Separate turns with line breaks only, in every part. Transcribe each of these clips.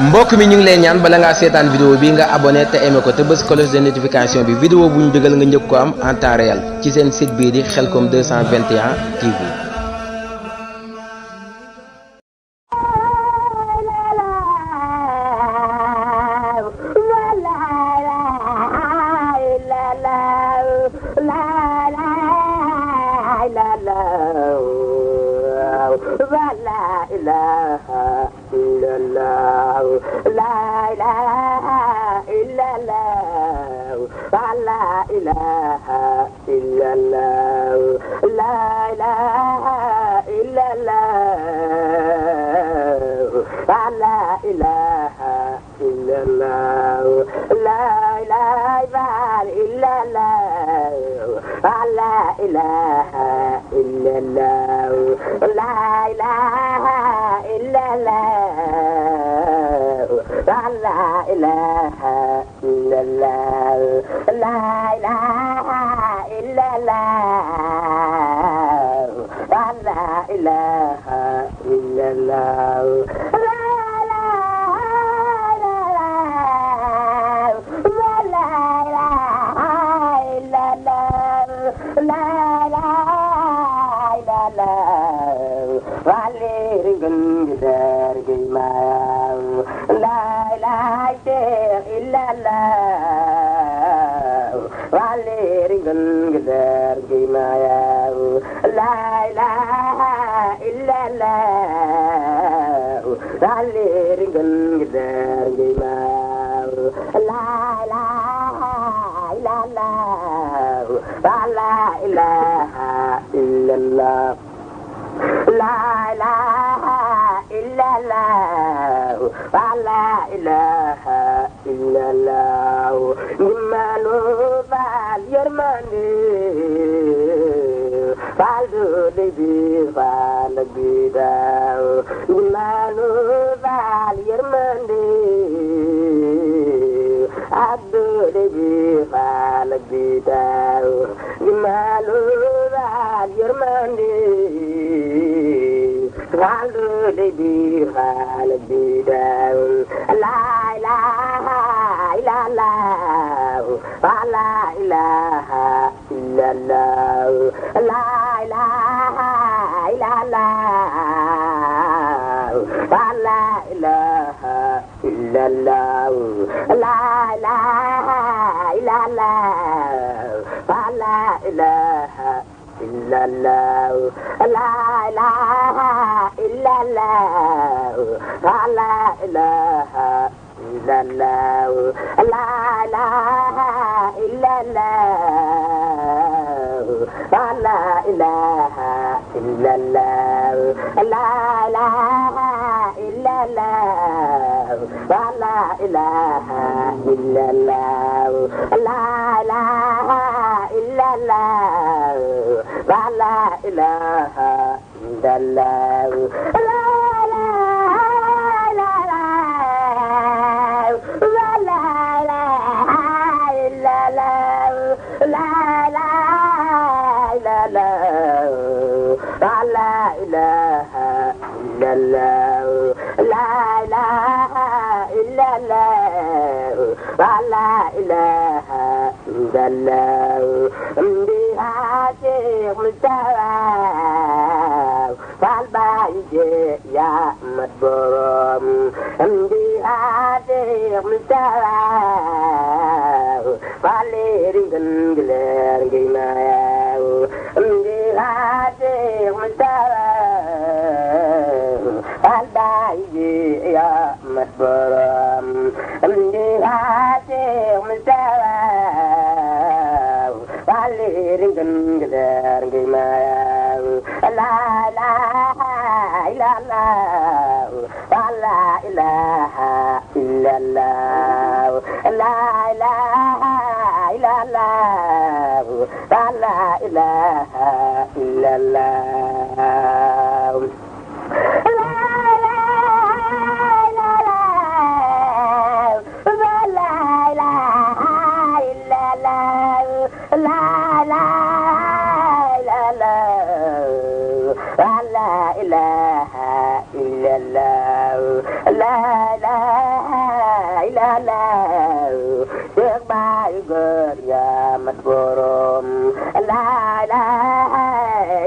mbokk mi ñu ngi lay ñaan bala ngaa seetaan vidéo bi nga abonné te aimé ko te bës cloche de notification bi vidéo bu ñu dugal nga njëkk ko am en temps réel ci seen site bii di Khelcom 221 TV.
la ilaha illallah la ilaha illallah Cheikh Baye Góor yaa mat borom la ilaha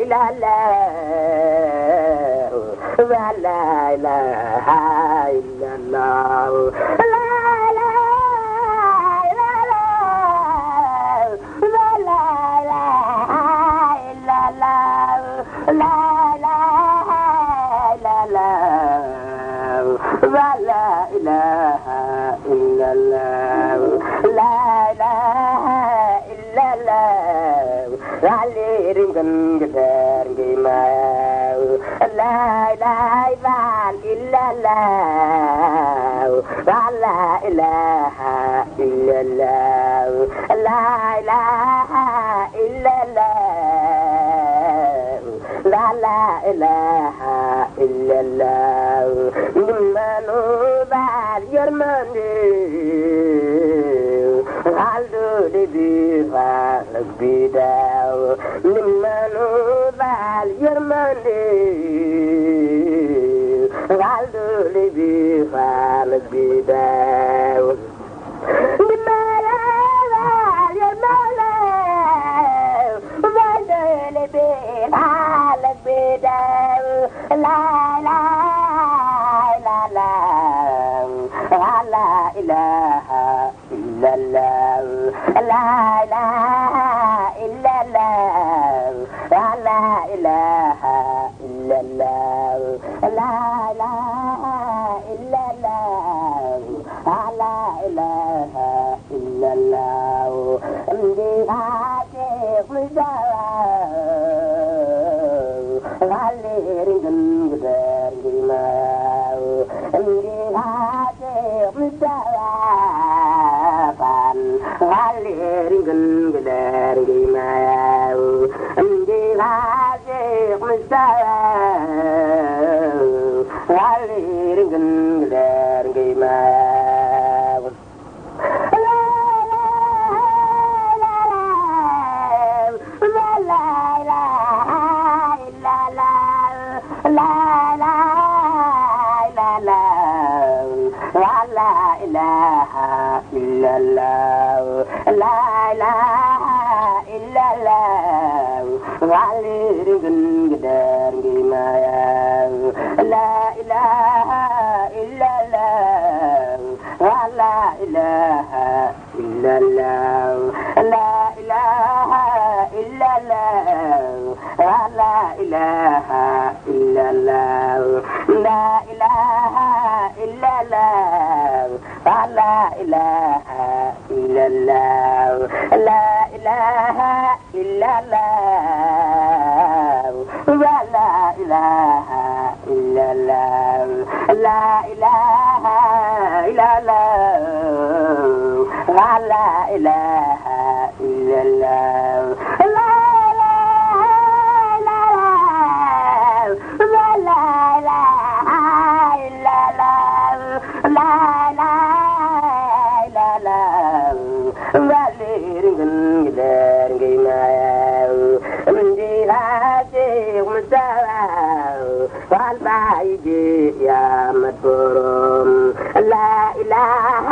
illallah la ilaha illallah لا إله إلا الله لا إله إلا الله علي رنجن جدار جمال لا إله إلا الله لا إله إلا الله لا إله إلا الله لا إله إلا الله Dimanu bal yermande Aldo de bifa bidaw Dimanu bal yermande Aldo de bifa bidaw Dimanu bal yermande Aldo de bifa bidaw La la لا إله إلا الله لا إله إلا الله لا إله إلا الله لا إله إلا الله لا إله إلا الله أمدي عاتق مزاو غالي رنجن قدر جماو أمدي عاتق مزاوان غالي رنجن قدر جماو أمدي عاتق مزاو غالي رنجن قدر جماو لا إله إلا الله لا إله إلا الله علي رجل قدر جمايا لا إله إلا الله لا إله إلا الله لا إله إلا الله لا إله إلا الله لا إله إلا الله لا إله إلا الله لا إله إلا الله لا إله إلا الله لا إله إلا الله لا إله إلا الله يا مدبرم لا إله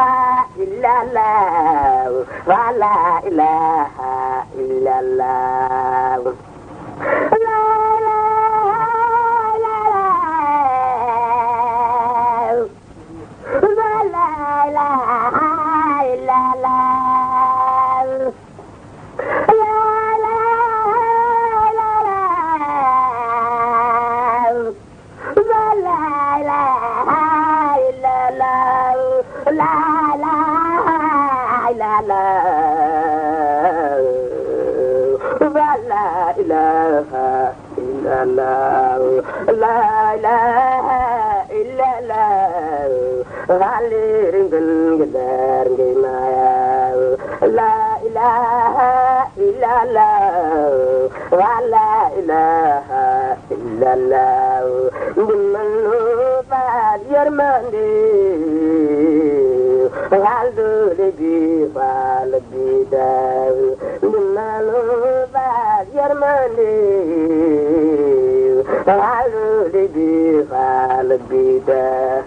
إلا الله ولا إله إلا الله لا إله إلا الله لا إله إلا الله غالي رنجل قدر جمايا لا إله إلا الله ولا إله إلا الله من بعد يرمندي غالدو لبي فالبي داو من بعد يرمندي علولي بي فال بيدا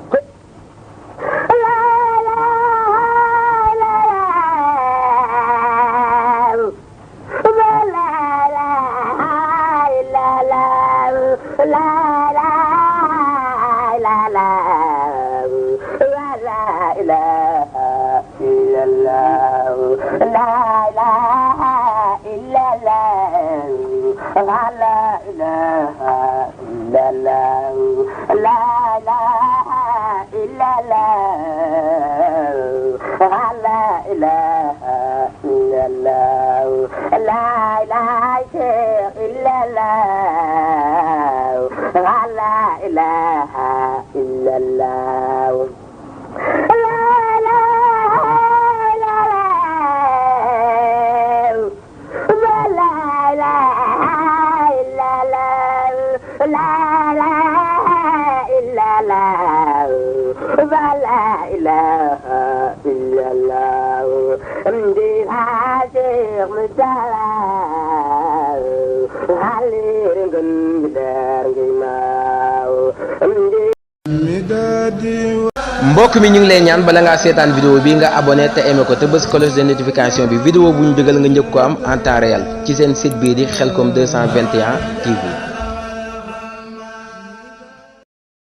mbokk mi ñu ngi lay ñaan bala ngaa seetaan vidéo bi nga abonné te aimé ko te bës cloche de notification bi vidéo bu ñu dugal nga njëkk ko am en temps réel ci seen site bii di Khelcom 221 TV